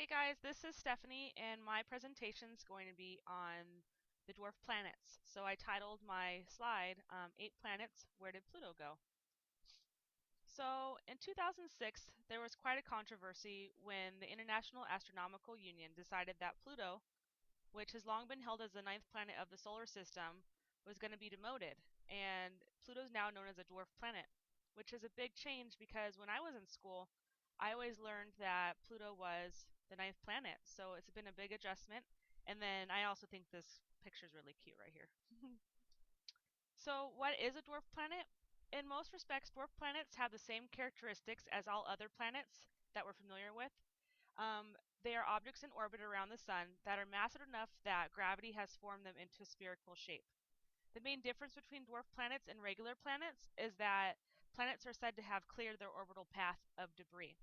Hey guys, this is Stephanie, and my presentation is going to be on the dwarf planets. So I titled my slide, 8 Planets, Where Did Pluto Go? So in 2006, there was quite a controversy when the International Astronomical Union decided that Pluto, which has long been held as the 9th planet of the solar system, was going to be demoted, and Pluto is now known as a dwarf planet, which is a big change because when I was in school, I always learned that Pluto was the 9th planet, so it's been a big adjustment. And then I also think this picture is really cute right here. So what is a dwarf planet? In most respects, dwarf planets have the same characteristics as all other planets that we're familiar with. They are objects in orbit around the sun that are massive enough that gravity has formed them into a spherical shape. The main difference between dwarf planets and regular planets is that planets are said to have cleared their orbital path of debris.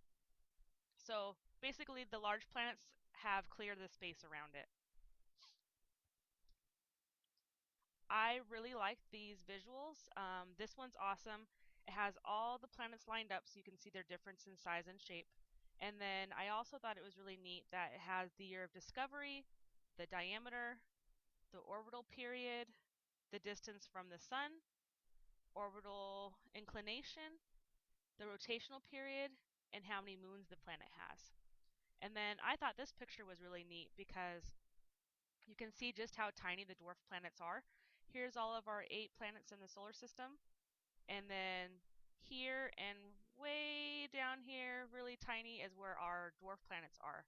So basically, the large planets have cleared the space around it. I really like these visuals. This one's awesome. It has all the planets lined up so you can see their difference in size and shape. And then I also thought it was really neat that it has the year of discovery, the diameter, the orbital period, the distance from the sun, orbital inclination, the rotational period, and how many moons the planet has. And then I thought this picture was really neat because you can see just how tiny the dwarf planets are. Here's all of our 8 planets in the solar system. And then here and way down here, really tiny, is where our dwarf planets are.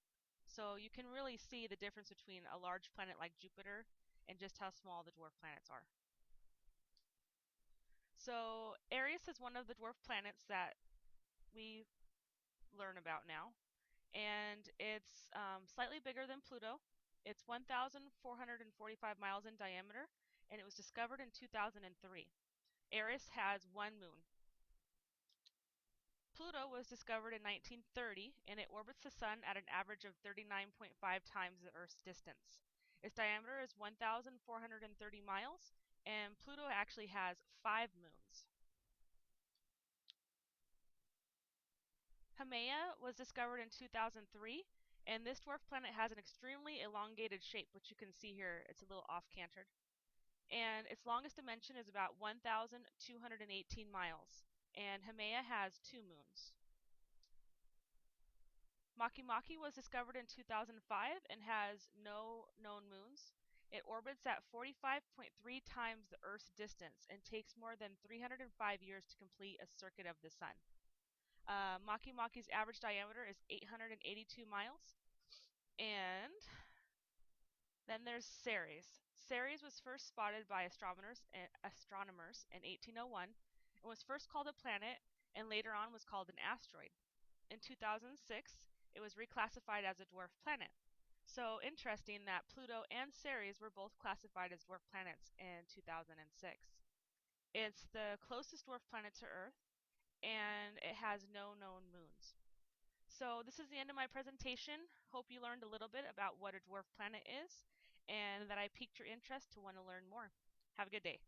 So you can really see the difference between a large planet like Jupiter and just how small the dwarf planets are. So Eris is one of the dwarf planets that we learn about now. And it's slightly bigger than Pluto. It's 1,445 miles in diameter, and it was discovered in 2003. Eris has 1 moon. Pluto was discovered in 1930, and it orbits the Sun at an average of 39.5 times the Earth's distance. Its diameter is 1,430 miles, and Pluto actually has 5 moons. Haumea was discovered in 2003, and this dwarf planet has an extremely elongated shape, which you can see here. It's a little off-cantered. And its longest dimension is about 1,218 miles, and Haumea has 2 moons. Makemake was discovered in 2005 and has no known moons. It orbits at 45.3 times the Earth's distance and takes more than 305 years to complete a circuit of the Sun. Makemake's average diameter is 882 miles. And then there's Ceres. Ceres was first spotted by astronomers in 1801 and was first called a planet and later on was called an asteroid. In 2006, it was reclassified as a dwarf planet. So interesting that Pluto and Ceres were both classified as dwarf planets in 2006. It's the closest dwarf planet to Earth, and it has no known moons. So this is the end of my presentation. Hope you learned a little bit about what a dwarf planet is, and that I piqued your interest to want to learn more. Have a good day.